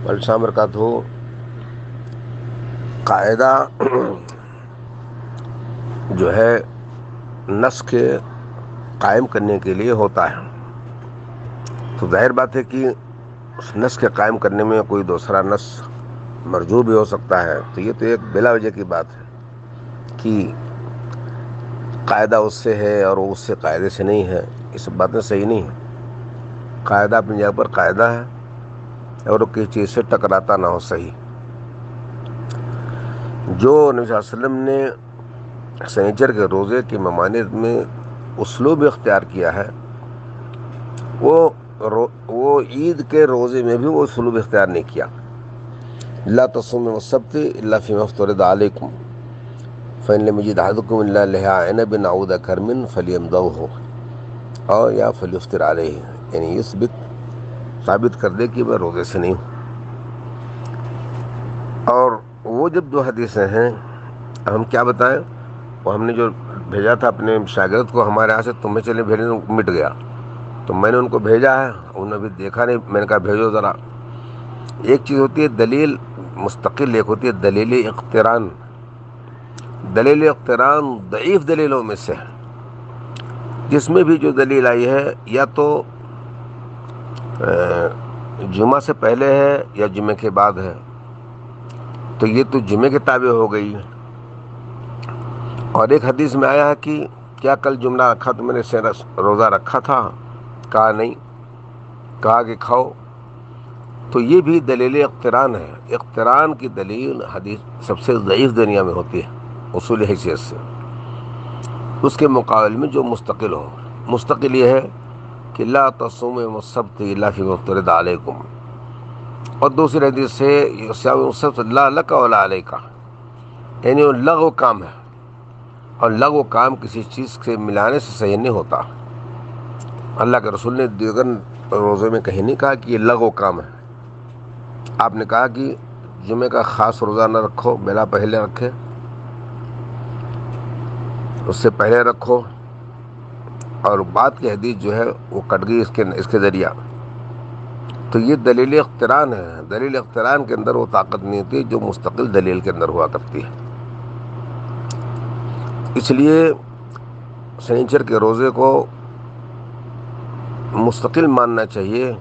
السلام برکاتہ قاعدہ جو ہے نس کے قائم کرنے کے لیے ہوتا ہے، تو ظاہر بات ہے کہ اس نس کے قائم کرنے میں کوئی دوسرا نس مرجوع بھی ہو سکتا ہے، تو یہ تو ایک بلا وجہ کی بات ہے کہ قاعدہ اس سے ہے اور وہ اس سے قاعدے سے نہیں ہے. یہ سب باتیں صحیح نہیں ہیں. قاعدہ اپنی جگہ پر قاعدہ ہے اور وہ کسی چیز سے ٹکراتا نہ ہو. صحیح جو نبی صلی اللہ علیہ وسلم نے سنیچر کے روزے کی ممانعت میں اسلوب اختیار کیا ہے، وہ عید کے روزے میں بھی وہ اسلوب اختیار نہیں کیا. لا تصوموا السبت الا فيما افترض عليكم فإن لم يجد أحدكم إلا لحاء عنب أو ذا كرم فليمضغه اور یا فلیفطر علیہ، یعنی یہ ثابت کر دے کہ میں روزے سے نہیں ہوں. اور وہ جب دو حدیثیں ہیں ہم کیا بتائیں، وہ ہم نے جو بھیجا تھا اپنے شاگرد کو ہمارے یہاں سے، تمہیں چلے بھیجنے مٹ گیا، تو میں نے ان کو بھیجا ہے، انہوں نے ابھی دیکھا نہیں. میں نے کہا بھیجو ذرا. ایک چیز ہوتی ہے دلیل مستقل، ایک ہوتی ہے دلیل اقتران. دلیل اقتران ضعیف دلیلوں میں سے ہے، جس میں بھی جو دلیل آئی ہے یا تو جمعہ سے پہلے ہے یا جمعہ کے بعد ہے، تو یہ تو جمعہ کے تابع ہو گئی. اور ایک حدیث میں آیا ہے کہ کیا کل جمعہ رکھا تو میں نے روزہ رکھا تھا؟ کہا نہیں. کہا کہ کھاؤ. تو یہ بھی دلیل اقتران ہے. اقتران کی دلیل حدیث سب سے ضعیف دنیا میں ہوتی ہے اصول حیثیت سے. اس کے مقابل میں جو مستقل ہو، مستقل یہ ہے کہ لا تصوموا السبت الا فيما افترض عليكم، اور دوسری حدیث سے صیام السبت لا لک ولا علیک، یعنی وہ لغو کام ہے، اور لغو کام کسی چیز سے ملانے سے صحیح نہیں ہوتا. اللہ کے رسول نے دیگر روزے میں کہیں نہیں کہا کہ یہ لغو کام ہے. آپ نے کہا کہ جمعہ کا خاص روزہ نہ رکھو، بلا پہلے رکھے، اس سے پہلے رکھو، اور بعد کی حدیث جو ہے وہ کٹ گئی اس کے ذریعہ. تو یہ دلیل اقتران ہے. دلیل اقتران کے اندر وہ طاقت نہیں ہوتی جو مستقل دلیل کے اندر ہوا کرتی ہے. اس لیے سنیچر کے روزے کو مستقل ماننا چاہیے،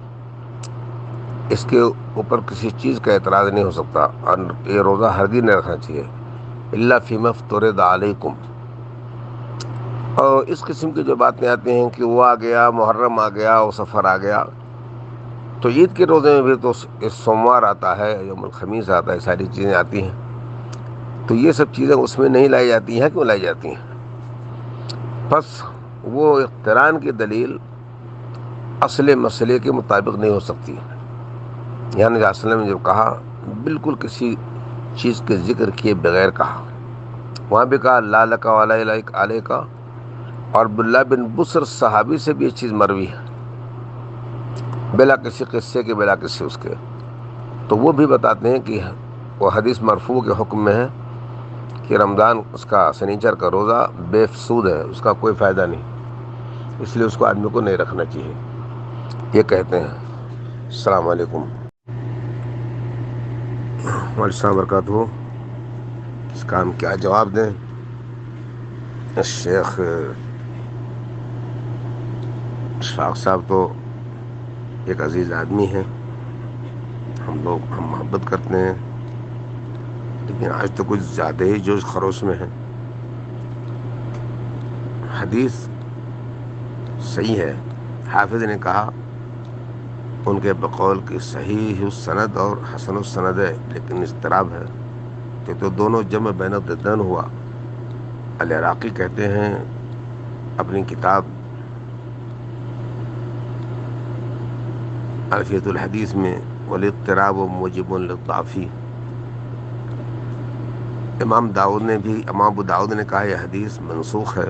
اس کے اوپر کسی چیز کا اعتراض نہیں ہو سکتا، اور یہ روزہ ہرگز نہیں رکھنا چاہیے الا فیما افترض علیکم. اور اس قسم کی جو باتیں آتی ہیں کہ وہ آ گیا، محرم آ گیا، وہ سفر آ گیا، تو عید کے روزے میں بھی تو سوموار آتا ہے، یوم الخمیس آتا ہے، ساری چیزیں آتی ہیں. تو یہ سب چیزیں اس میں نہیں لائی جاتی ہیں. کیوں لائی جاتی ہیں؟ بس وہ اقتران کی دلیل اصل مسئلے کے مطابق نہیں ہو سکتی. یعنی نبی صلی اللہ علیہ وسلم نے جو کہا بالکل کسی چیز کے ذکر کیے بغیر کہا. وہاں بھی کہا لا لک ولا علیک، اور عبداللہ بن بصر صحابی سے بھی یہ چیز مروی ہے، بلا کسی قصے کے، بلا کسی اس کے. تو وہ بھی بتاتے ہیں کہ وہ حدیث مرفوع کے حکم میں ہے کہ رمضان اس کا سنیچر کا روزہ بے سود ہے، اس کا کوئی فائدہ نہیں، اس لیے اس کو آدمی کو نہیں رکھنا چاہیے. یہ کہتے ہیں. السلام علیکم وعلیکم السلام وبرکاتہ. اس کا ہم کیا جواب دیں؟ شیخ شاخ صاحب تو ایک عزیز آدمی ہیں، ہم محبت کرتے ہیں، لیکن آج تو کچھ زیادہ ہی جوش خروش میں ہیں. حدیث صحیح ہے، حافظ نے کہا ان کے بقول کی صحیح السند اور حسن السند ہے، لیکن اضطراب ہے کہ تو دونوں جمع بین الضدین ہوا. العراقی کہتے ہیں اپنی کتاب الفیۃ الحدیث میں والاضطراب موجب للضعف. امام ابو داؤد نے کہا یہ حدیث منسوخ ہے،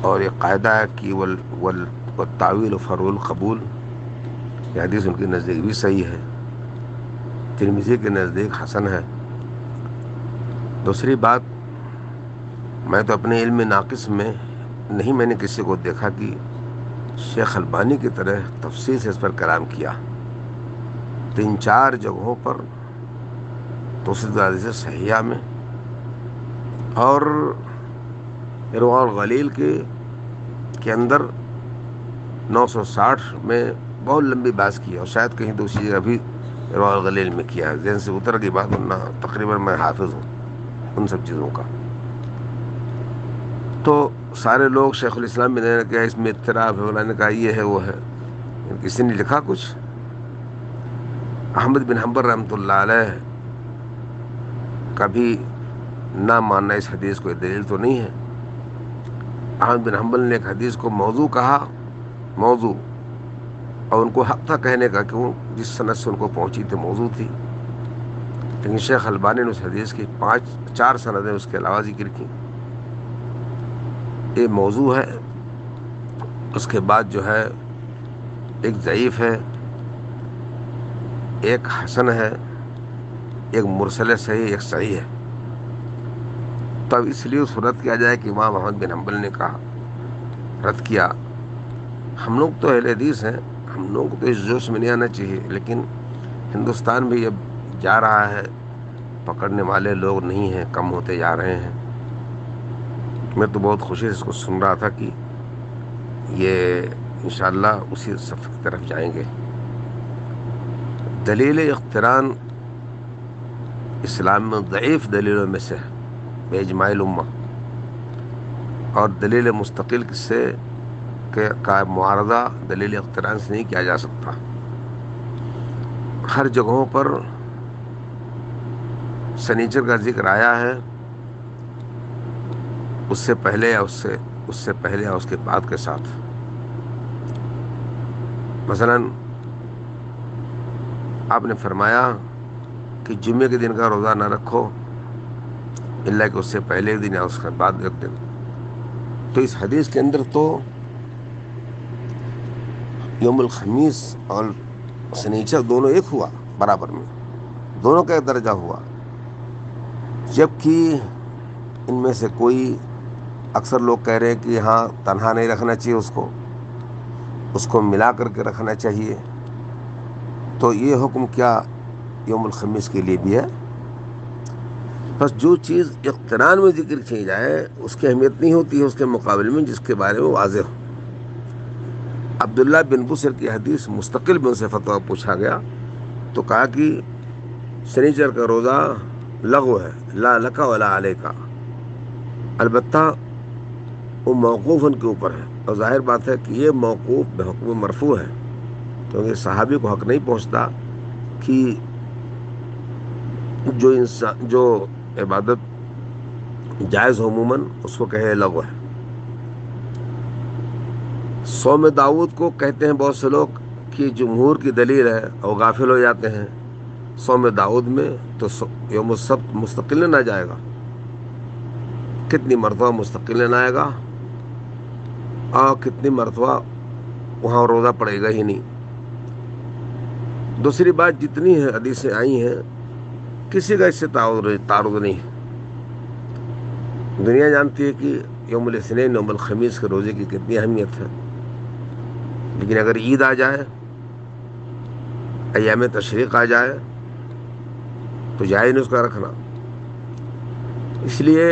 اور یہ قاعدہ ہے کہ والتاویل فرع القبول. یہ حدیث ان کے نزدیک بھی صحیح ہے، ترمذی کے نزدیک حسن ہے. دوسری بات، میں تو اپنے علم ناقص میں نہیں میں نے کسی کو دیکھا کہ شیخ البانی کی طرح تفصیل سے اس پر کلام کیا. 3-4 جگہوں پر توسیع حدیث صحیحہ میں اور ارواء الغلیل کے اندر 960 میں بہت لمبی بحث کی اور شاید کہیں دوسری جگہ بھی ارواء الغلیل میں کیا ہے، ذہن سے اتر گئی بات، ورنہ تقریباً میں حافظ ہوں ان سب چیزوں کا۔ تو سارے لوگ شیخ الاسلام میں نے کہا اس میں اضطراب ہے، انہوں نے کہا یہ ہے وہ ہے، کسی نے لکھا کچھ؟ احمد بن حنبل رحمۃ اللہ علیہ کبھی نہ ماننا اس حدیث کو دلیل تو نہیں ہے۔ احمد بن حنبل نے ایک حدیث کو موضوع کہا، موضوع، اور ان کو حق تھا کہنے کا کہ وہ جس سند سے ان کو پہنچی تھی موضوع تھی، لیکن شیخ البانی نے اس حدیث کی 4 سندیں اس کے علاوہ ذکر کی۔ یہ موضوع ہے، اس کے بعد جو ہے ایک ضعیف ہے، ایک حسن ہے، ایک مرسل صحیح، ایک صحیح ہے۔ تب اس لیے اس رد کیا جائے کہ امام احمد بن حنبل نے کہا، رد کیا۔ ہم لوگ تو اہل حدیث ہیں، ہم لوگوں کو تو اس جوش میں نہیں آنا چاہیے، لیکن ہندوستان بھی اب جا رہا ہے، پکڑنے والے لوگ نہیں ہیں، کم ہوتے جا رہے ہیں۔ میں تو بہت خوشی سے اس کو سن رہا تھا کہ یہ انشاءاللہ اسی صف کی طرف جائیں گے۔ دلیل اقتران اسلام میں ضعیف دلیلوں میں سے ہے باجماع الامہ، اور دلیل مستقل سے کا معارضہ دلیل اقتران سے نہیں کیا جا سکتا۔ ہر جگہوں پر سنیچر کا ذکر آیا ہے، اس سے پہلے یا اس سے پہلے یا اس کے بعد کے ساتھ۔ مثلا آپ نے فرمایا کہ جمعے کے دن کا روزہ نہ رکھو الا کہ اس سے پہلے ایک دن یا اس کے بعد ایک دن۔ تو اس حدیث کے اندر تو یوم الخمیس اور سنیچر دونوں ایک ہوا، برابر میں دونوں کا ایک درجہ ہوا، جبکہ ان میں سے کوئی اکثر لوگ کہہ رہے ہیں کہ ہاں تنہا نہیں رکھنا چاہیے، اس کو ملا کر کے رکھنا چاہیے۔ تو یہ حکم کیا یوم الخمیس کے لیے بھی ہے؟ بس جو چیز اقتران میں ذکر کی جائے اس کی اہمیت نہیں ہوتی ہے اس کے مقابلے میں جس کے بارے میں واضح ہو۔ عبداللہ بن بصر کی حدیث مستقل میں ان سے فتویٰ پوچھا گیا تو کہا کہ سنیچر کا روزہ لغو ہے، لا لک ولا علیک، البتہ وہ موقوف ان کے اوپر ہے، اور ظاہر بات ہے کہ یہ موقوف بحکم مرفوع ہے، کیونکہ صحابی کو حق نہیں پہنچتا کہ جو عبادت جائز عموماً اس کو کہے لغو ہے۔ صوم داؤد کو کہتے ہیں بہت سے لوگ کہ جمہور کی دلیل ہے اور غافل ہو جاتے ہیں، صوم داؤد میں تو یوم السبت مستقل نہ جائے گا، کتنی مرتبہ مستقل نہ آئے گا، اور کتنی مرتبہ وہاں روزہ پڑے گا ہی نہیں۔ دوسری بات، جتنی ہے حدیثیں آئی ہیں کسی کا اس سے تعارض نہیں۔ دنیا جانتی ہے کہ یوم الاثنین یوم الخمیس کے روزے کی کتنی اہمیت ہے، لیکن اگر عید آ جائے، ایام تشریق آ جائے تو جائز نہیں اس کا رکھنا۔ اس لیے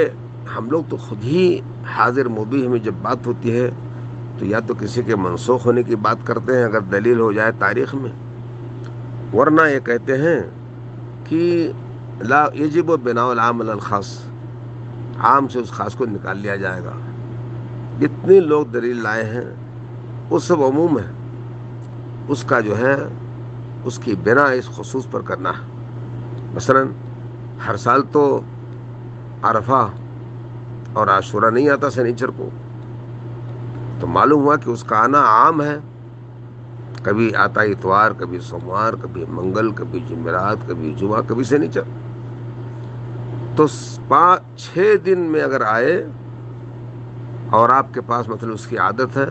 ہم لوگ تو خود ہی حاضر مبیح میں جب بات ہوتی ہے تو یا تو کسی کے منسوخ ہونے کی بات کرتے ہیں اگر دلیل ہو جائے تاریخ میں، ورنہ یہ کہتے ہیں کہ لا یجب بناء العام علی الخاص، عام سے اس خاص کو نکال لیا جائے گا۔ جتنے لوگ دلیل لائے ہیں وہ سب عموم ہے، اس کا جو ہے اس کی بنا اس خصوص پر کرنا ہے۔ مثلا ہر سال تو عرفہ اور عاشورہ نہیں آتا سنیچر کو، تو معلوم ہوا کہ اس کا آنا عام ہے، کبھی آتا اتوار، کبھی سوموار، کبھی منگل، کبھی جمعرات، کبھی جمعہ، کبھی سنیچر۔ تو 5-6 دن میں اگر آئے اور آپ کے پاس مطلب اس کی عادت ہے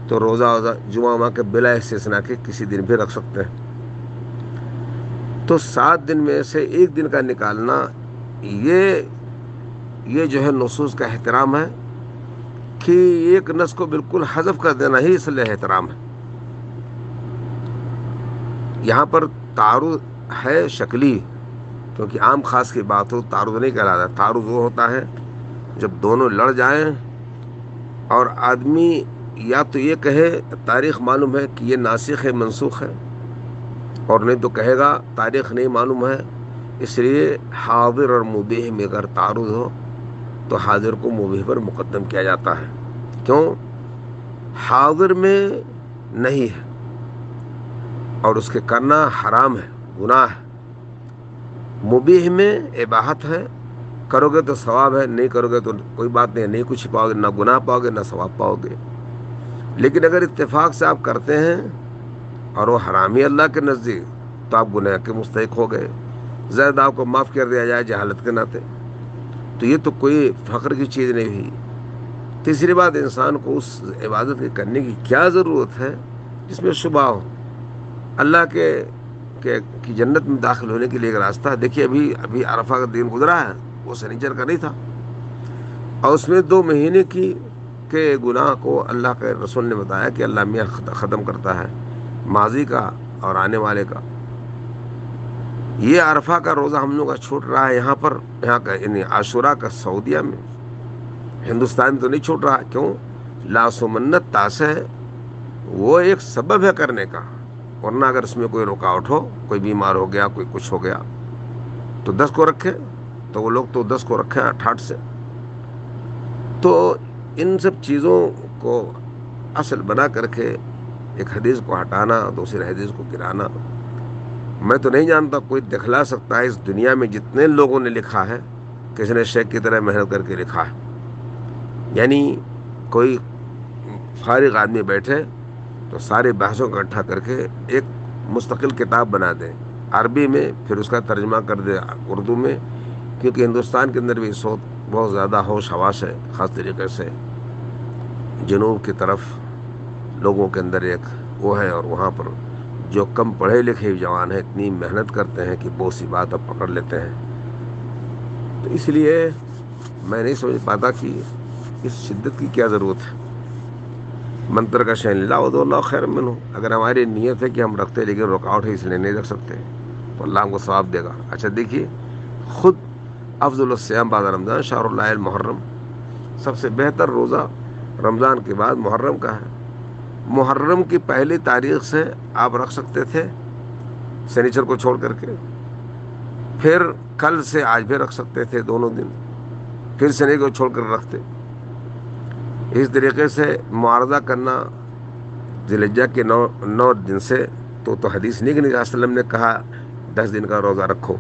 تو روزہ جمعہ کے بلا استثناء کے کسی دن بھی رکھ سکتے ہیں۔ تو 7 دن میں سے ایک دن کا نکالنا یہ جو ہے نصوص کا احترام ہے کہ ایک نص کو بالکل حذف کر دینا ہی اصل احترام ہے۔ یہاں پر تعارض ہے شکلی، کیونکہ عام خاص کی بات ہو تعارض نہیں کہلاتا. تعارض وہ ہوتا ہے جب دونوں لڑ جائیں اور آدمی یا تو یہ کہے تاریخ معلوم ہے کہ یہ ناسخ ہے منسوخ ہے، اور نہیں تو کہے گا تاریخ نہیں معلوم ہے. اس لیے حاضر اور مبیح میں اگر تعارض ہو تو حاضر کو مبیح پر مقدم کیا جاتا ہے. کیوں؟ حاضر میں نہیں ہے اور اس کے کرنا حرام ہے، گناہ ہے. مبیح میں اباحت ہے، کرو گے تو ثواب ہے، نہیں کرو گے تو کوئی بات نہیں، نہیں کچھ پاؤ گے، نہ گناہ پاؤ گے نہ ثواب پاؤ گے. لیکن اگر اتفاق سے آپ کرتے ہیں اور وہ حرامی اللہ کے نزدیک، تو آپ گناہ کے مستحق ہو گئے. زائد آپ کو معاف کر دیا جائے جہالت کے ناطے، تو یہ تو کوئی فخر کی چیز نہیں ہوئی. تیسری بات، انسان کو اس عبادت کے کرنے کی کیا ضرورت ہے جس میں شبہ ہو. اللہ کی جنت میں داخل ہونے کے لیے ایک راستہ ہے. دیکھیے ابھی عرفہ کا دن گزرا ہے، وہ سنیچر کا نہیں تھا، اور اس میں 2 مہینے کے گناہ کو اللہ کے رسول نے بتایا کہ اللہ میاں ختم کرتا ہے، ماضی کا اور آنے والے کا. یہ عرفہ کا روزہ ہم لوگ کا چھوٹ رہا ہے یہاں کا یعنی عاشورہ کا سعودیہ میں، ہندوستان میں تو نہیں چھوٹ رہا. کیوں؟ لاس و منت تاس ہے، وہ ایک سبب ہے کرنے کا. ورنہ اگر اس میں کوئی رکاوٹ ہو، کوئی بیمار ہو گیا، کوئی کچھ ہو گیا، تو 10 کو رکھے. تو وہ لوگ تو 10 کو رکھے 68 سے. تو ان سب چیزوں کو اصل بنا کر کے ایک حدیث کو ہٹانا، دوسری حدیث کو گرانا، میں تو نہیں جانتا کوئی دکھلا سکتا ہے اس دنیا میں جتنے لوگوں نے لکھا ہے، کسی نے شیخ کی طرح محنت کر کے لکھا ہے. یعنی کوئی فارغ آدمی بیٹھے تو سارے بحثوں کو اکٹھا کر کے ایک مستقل کتاب بنا دے عربی میں، پھر اس کا ترجمہ کر دے اردو میں. کیونکہ ہندوستان کے اندر بھی اس وقت بہت زیادہ ہوش حواس ہے، خاص طریقے سے جنوب کی طرف لوگوں کے اندر ایک وہ ہے، اور وہاں پر جو کم پڑھے لکھے جوان ہیں اتنی محنت کرتے ہیں کہ بہت سی بات اب پکڑ لیتے ہیں. تو اس لیے میں نہیں سمجھ پاتا کہ اس شدت کی کیا ضرورت ہے. منتر کا شین اللہ اللہ خیر منہ، اگر ہماری نیت ہے کہ ہم رکھتے لیکن رکاوٹ ہے اس لیے نہیں رکھ سکتے تو اللہ ہم کو ثواب دے گا. اچھا دیکھیے، خود افضل الصیام بعد رمضان شہر اللہ المحرم، سب سے بہتر روزہ رمضان کے بعد محرم کا ہے. محرم کی پہلی تاریخ سے آپ رکھ سکتے تھے سنیچر کو چھوڑ کر کے، پھر کل سے آج بھی رکھ سکتے تھے دونوں دن، پھر سنیچر کو چھوڑ کر رکھتے. اس طریقے سے معارضہ کرنا ذی الحجہ کے 9 دن سے تو حدیث نہیں کہ نبی صلی اللہ علیہ وسلم نے کہا 10 دن کا روزہ رکھو.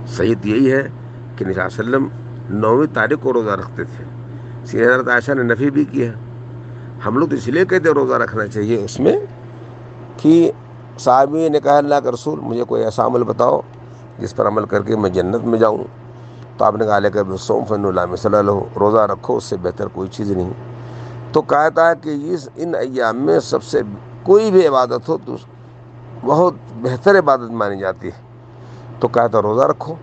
صحیح تو یہی ہے کہ نبی صلی اللہ علیہ وسلم 9ویں تاریخ کو روزہ رکھتے تھے. حضرت عائشہ نے نفی بھی کی ہے. ہم لوگ تو اس لیے کہتے ہیں روزہ رکھنا چاہیے اس میں کہ صحابی نے کہا اللہ کا رسول مجھے کوئی ایسا عمل بتاؤ جس پر عمل کر کے میں جنت میں جاؤں. تو آپ نے کہا علیک بالصوم فإنہ لا مثل لہ، روزہ رکھو اس سے بہتر کوئی چیز نہیں. تو کہتا ہے کہ ان ایام میں سب سے کوئی بھی عبادت ہو تو بہت بہتر عبادت مانی جاتی ہے. تو کہتا روزہ رکھو،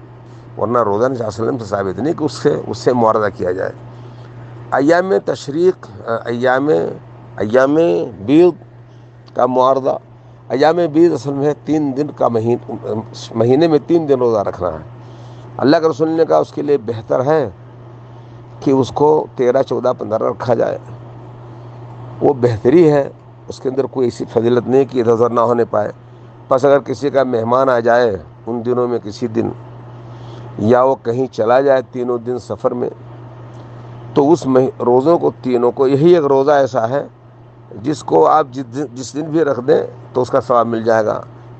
ورنہ روزہ نبی صلی اللہ علیہ وسلم سے ثابت نہیں کہ اس سے معارضہ کیا جائے. ایام تشریق، ایام بیض کا معارضہ، ایام بیض اصل میں 3 دن کا مہینے میں 3 دن روزہ رکھنا ہے. اللہ کے رسول نے کہا اس کے لیے بہتر ہے کہ اس کو 13، 14، 15 رکھا جائے. وہ بہتری ہے، اس کے اندر کوئی ایسی فضیلت نہیں کہ ادھر ادھر نہ ہونے پائے. بس اگر کسی کا مہمان آ جائے ان دنوں میں کسی دن، یا وہ کہیں چلا جائے 3 دن سفر میں، تو اس روزوں کو 3 کو، یہی ایک روزہ ایسا ہے جس کو آپ جس دن بھی رکھ دیں تو اس کا ثواب مل جائے گا.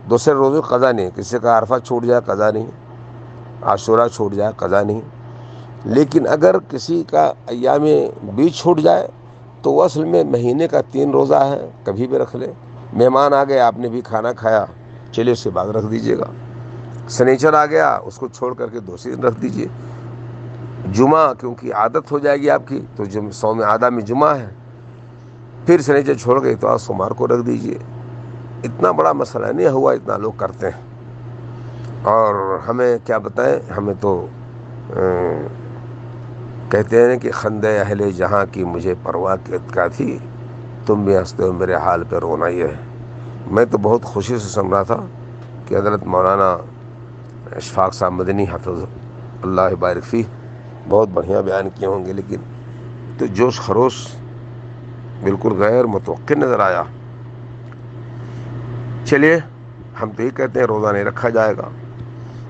دوسرے روزوں قضا نہیں، کسی کا عرفہ چھوٹ جائے قضا نہیں، عاشورہ چھوٹ جائے قضا نہیں. لیکن اگر کسی کا ایام بیچ چھوٹ جائے تو وہ اصل میں مہینے کا 3 روزہ ہے، کبھی بھی رکھ لے. مہمان آ گئے، آپ نے بھی کھانا کھایا، چلیے اس کے بعد رکھ دیجیے گا. سنیچر آ گیا، اس کو چھوڑ کر کے دوسرے دن رکھ دیجیے. جمعہ کیونکہ عادت ہو جائے گی آپ کی، تو صوم عادہ میں جمعہ ہے، پھر سنیچر چھوڑ گئے تو آپ سوموار کو رکھ دیجیے. اتنا بڑا مسئلہ نہیں ہوا، اتنا لوگ کرتے ہیں. اور ہمیں کیا بتائیں، ہمیں تو کہتے ہیں کہ خندہ اہل جہاں کی مجھے پرواہ کیا تھی، تم بھی ہنستے ہو میرے حال پہ رونا یہ ہے. میں تو بہت خوشی سے سن رہا تھا کہ حضرت مولانا اشفاق صاحب مدنی حافظ اللہ بارک فیہ بہت بڑھیا بیان کیے ہوں گے، لیکن تو جوش خروش بالکل غیر متوقع نظر آیا۔ چلیے ہم تو یہ کہتے ہیں روزہ نہیں رکھا جائے گا،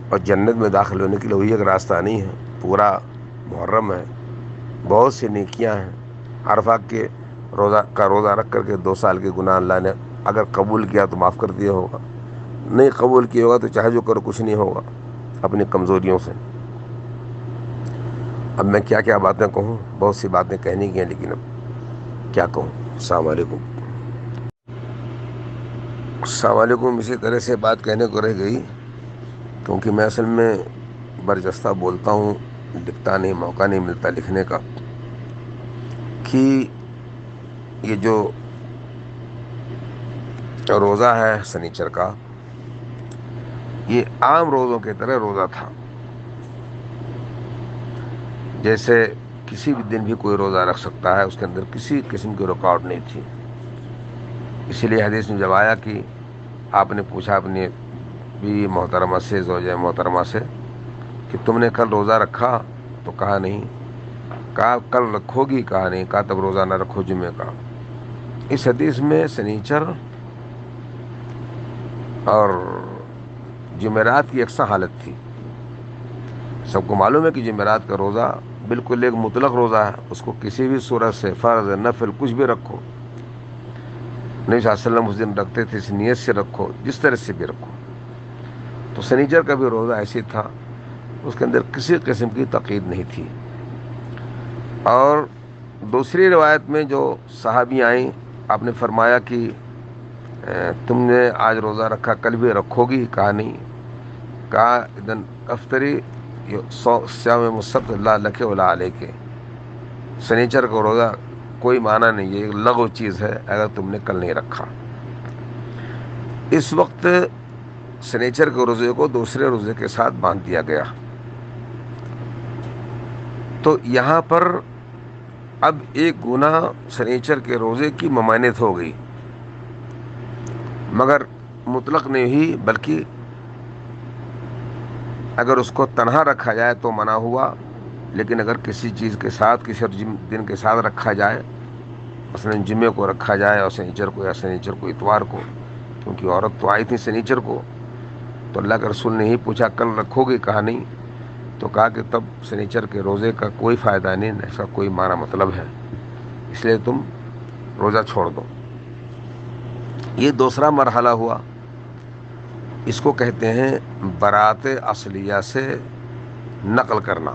اور جنت میں داخل ہونے کے لیے وہی ایک راستہ نہیں ہے۔ پورا محرم ہے، بہت سی نیکیاں ہیں۔ عرفہ کے روزہ رکھ کر کے 2 سال کے گناہ اللہ نے اگر قبول کیا تو معاف کر دیا ہوگا، نہیں قبول کیا ہوگا تو چاہے جو کرو کچھ نہیں ہوگا اپنی کمزوریوں سے۔ اب میں کیا کیا باتیں کہوں، بہت سی باتیں کہنی کی ہیں، لیکن اب کیا کہوں۔ السلام علیکم۔ السلام علیکم۔ اسی طرح سے بات کہنے کو رہ گئی، کیونکہ میں اصل میں برجستہ بولتا ہوں، لکھتا نہیں، موقع نہیں ملتا لکھنے کا، کہ یہ جو روزہ ہے سنیچر کا، یہ عام روزوں کی طرح روزہ تھا، جیسے کسی بھی دن بھی کوئی روزہ رکھ سکتا ہے، اس کے اندر کسی قسم کی رکاوٹ نہیں تھی۔ اسی لیے حدیث میں جب آیا کہ آپ نے پوچھا اپنی بیوی محترمہ سے، زوجہ محترمہ سے، کہ تم نے کل روزہ رکھا؟ تو کہا نہیں۔ کہا کل رکھو گی؟ کہا نہیں۔ کہا تب روزہ نہ رکھو جمعے کا۔ اس حدیث میں سنیچر اور جمعرات کی یکساں حالت تھی۔ سب کو معلوم ہے کہ جمعرات کا روزہ بالکل ایک مطلق روزہ ہے، اس کو کسی بھی صورت سے، فرض نفل کچھ بھی رکھو، نبی صلی اللہ علیہ وسلم اس دن رکھتے تھے، اس نیت سے رکھو، جس طرح سے بھی رکھو۔ تو سنیچر کا بھی روزہ ایسی تھا، اس کے اندر کسی قسم کی تقید نہیں تھی۔ اور دوسری روایت میں جو صحابی آئیں، آپ نے فرمایا کہ تم نے آج روزہ رکھا، کل بھی رکھو گی؟ کہا نہیں۔ کہا اذن افطری سیام السبت لا لک ولا علیک، سنیچر کا روزہ کوئی معنی نہیں، یہ ایک لغو چیز ہے اگر تم نے کل نہیں رکھا۔ اس وقت سنیچر کے روزے کو دوسرے روزے کے ساتھ باندھ دیا گیا۔ تو یہاں پر اب ایک گناہ سنیچر کے روزے کی ممانعت ہو گئی، مگر مطلق نہیں ہوئی، بلکہ اگر اس کو تنہا رکھا جائے تو منع ہوا، لیکن اگر کسی چیز کے ساتھ، کسی دن کے ساتھ رکھا جائے، مثلا جمعے کو رکھا جائے اور سنیچر کو، یا سنیچر کو اتوار کو، کیونکہ عورت تو آئی تھی سنیچر کو، تو اللہ کے رسول نے ہی پوچھا کل رکھو گے؟ کہا نہیں۔ تو کہا کہ تب سنیچر کے روزے کا کوئی فائدہ نہیں، اس کا کوئی معنی مطلب ہے، اس لیے تم روزہ چھوڑ دو۔ یہ دوسرا مرحلہ ہوا، اس کو کہتے ہیں برات اصلیہ سے نقل کرنا۔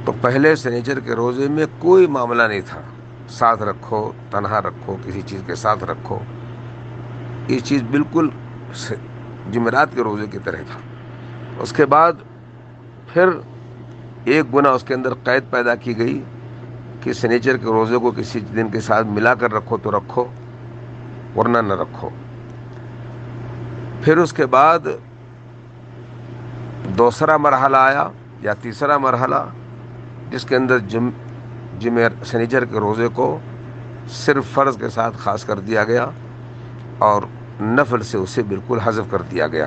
تو پہلے سنیچر کے روزے میں کوئی معاملہ نہیں تھا، ساتھ رکھو، تنہا رکھو، کسی چیز کے ساتھ رکھو، یہ چیز بالکل جمعرات کے روزے کی طرح تھا۔ اس کے بعد پھر ایک گناہ اس کے اندر قید پیدا کی گئی کہ سنیچر کے روزے کو کسی دن کے ساتھ ملا کر رکھو تو رکھو، ورنہ نہ رکھو۔ پھر اس کے بعد دوسرا مرحلہ آیا یا تیسرا مرحلہ، جس کے اندر سنیچر کے روزے کو صرف فرض کے ساتھ خاص کر دیا گیا، اور نفل سے اسے بالکل حذف کر دیا گیا۔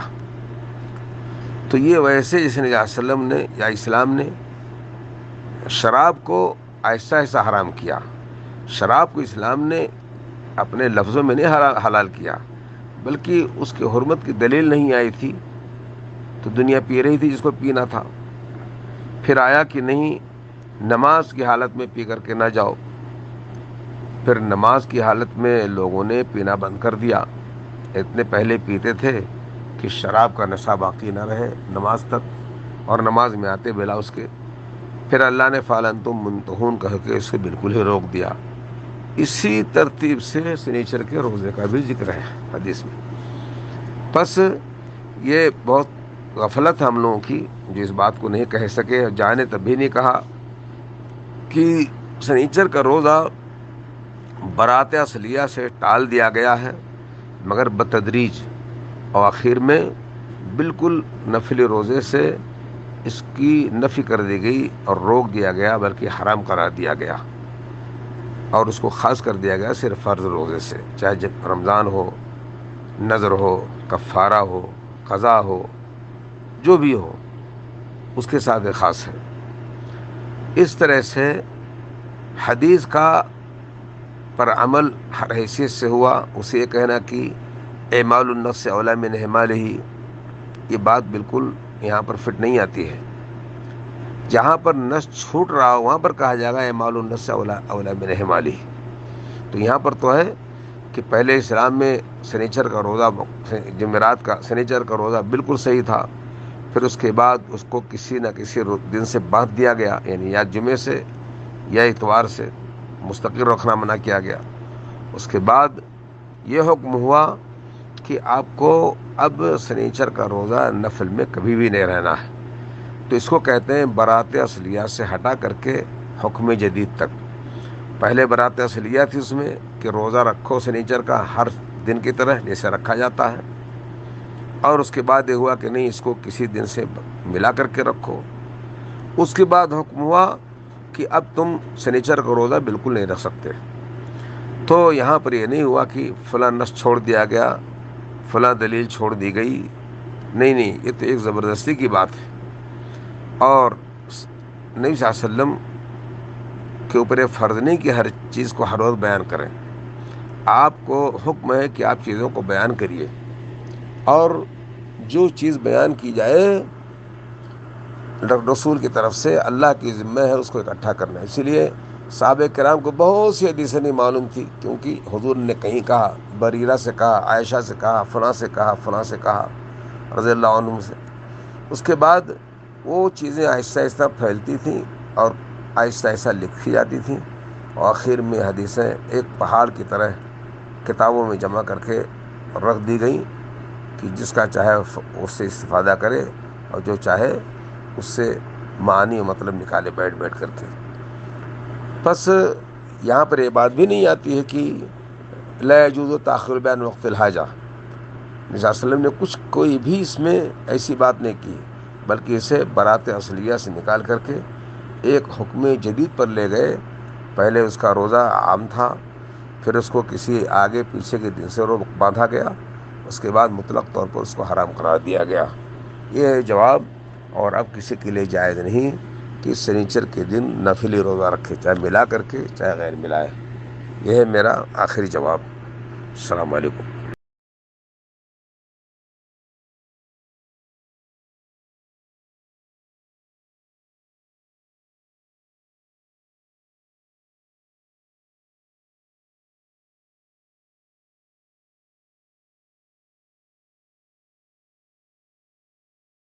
تو یہ ویسے جس نے وسلم نے یا اسلام نے شراب کو ایسا ایسا حرام کیا، شراب کو اسلام نے اپنے لفظوں میں نہیں حلال کیا، بلکہ اس کی حرمت کی دلیل نہیں آئی تھی تو دنیا پی رہی تھی جس کو پینا تھا۔ پھر آیا کہ نہیں، نماز کی حالت میں پی کر کے نہ جاؤ، پھر نماز کی حالت میں لوگوں نے پینا بند کر دیا، اتنے پہلے پیتے تھے کہ شراب کا نشہ باقی نہ رہے نماز تک، اور نماز میں آتے بلا اس کے پھر اللہ نے فَأَنْتُمْ مُنْتَهُونَ کہہ کے اسے بالکل ہی روک دیا۔ اسی ترتیب سے سنیچر کے روزے کا بھی ذکر ہے حدیث میں۔ پس یہ بہت غفلت ہم لوگوں کی جو اس بات کو نہیں کہہ سکے، جانے تب بھی نہیں کہا کہ سنیچر کا روزہ برات اصلیہ سے ٹال دیا گیا ہے، مگر بتدریج، اور آخر میں بالکل نفلی روزے سے اس کی نفی کر دی گئی اور روک دیا گیا، بلکہ حرام قرار دیا گیا، اور اس کو خاص کر دیا گیا صرف فرض روزے سے، چاہے جب رمضان ہو، نظر ہو، کفارہ ہو، قضا ہو، جو بھی ہو اس کے ساتھ ایک خاص ہے۔ اس طرح سے حدیث کا پر عمل ہر حیثیت سے ہوا، اسے یہ کہنا کہ اعمال النفس اولا من اعمالہ، یہ بات بالکل یہاں پر فٹ نہیں آتی ہے۔ جہاں پر نس چھوٹ رہا ہو وہاں پر کہا جائے گا اعمال النفس اولا من اعمالہ۔ تو یہاں پر تو ہے کہ پہلے اسلام میں سنیچر کا روزہ، جمعرات کا سنیچر کا روزہ بالکل صحیح تھا، پھر اس کے بعد اس کو کسی نہ کسی دن سے باندھ دیا گیا، یعنی یا جمعے سے یا اتوار سے مستقل رکھنا منع کیا گیا۔ اس کے بعد یہ حکم ہوا کہ آپ کو اب سنیچر کا روزہ نفل میں کبھی بھی نہیں رہنا ہے۔ تو اس کو کہتے ہیں برات اصلیہ سے ہٹا کر کے حکم جدید تک۔ پہلے برات اصلیہ تھی اس میں کہ روزہ رکھو سنیچر کا ہر دن کی طرح جیسے رکھا جاتا ہے، اور اس کے بعد یہ ہوا کہ نہیں، اس کو کسی دن سے ملا کر کے رکھو۔ اس کے بعد حکم ہوا کہ اب تم سنیچر کا روزہ بالکل نہیں رکھ سکتے۔ تو یہاں پر یہ نہیں ہوا کہ فلاں نص چھوڑ دیا گیا، فلاں دلیل چھوڑ دی گئی، نہیں، یہ تو ایک زبردستی کی بات ہے، اور نبی صلی اللہ علیہ وسلم کے اوپر یہ فرض نہیں کہ ہر چیز کو ہر روز بیان کریں۔ آپ کو حکم ہے کہ آپ چیزوں کو بیان کریے، اور جو چیز بیان کی جائے رسول کی طرف سے اللہ کی ذمہ ہے اس کو اکٹھا کرنا۔ اسی لیے صحابہ کرام کو بہت سی حدیثیں نہیں معلوم تھی، کیونکہ حضور نے کہیں کہا، بریرہ سے کہا، عائشہ سے کہا، فلاں سے کہا، فلاں سے کہا رضی اللہ عنہ سے۔ اس کے بعد وہ چیزیں آہستہ آہستہ پھیلتی تھیں اور آہستہ آہستہ لکھی جاتی تھیں، اور آخر میں حدیثیں ایک پہاڑ کی طرح کتابوں میں جمع کر کے رکھ دی گئیں کہ جس کا چاہے اس سے استفادہ کرے، اور جو چاہے اس سے معنی و مطلب نکالے بیٹھ کر کے۔ بس یہاں پر یہ بات بھی نہیں آتی ہے کہ لا یجوز تاخیر بیان وقت الحاجہ۔ نبی صلی اللہ علیہ وسلم نے کوئی بھی اس میں ایسی بات نہیں کی، بلکہ اسے برات اصلیہ سے نکال کر کے ایک حکم جدید پر لے گئے۔ پہلے اس کا روزہ عام تھا، پھر اس کو کسی آگے پیچھے کے دن سے باندھا گیا، اس کے بعد مطلق طور پر اس کو حرام قرار دیا گیا۔ یہ ہے جواب، اور اب کسی کے لیے جائز نہیں کہ سنیچر کے دن نفلی روزہ رکھے، چاہے ملا کر کے چاہے غیر ملائے۔ یہ ہے میرا آخری جواب۔ السلام علیکم۔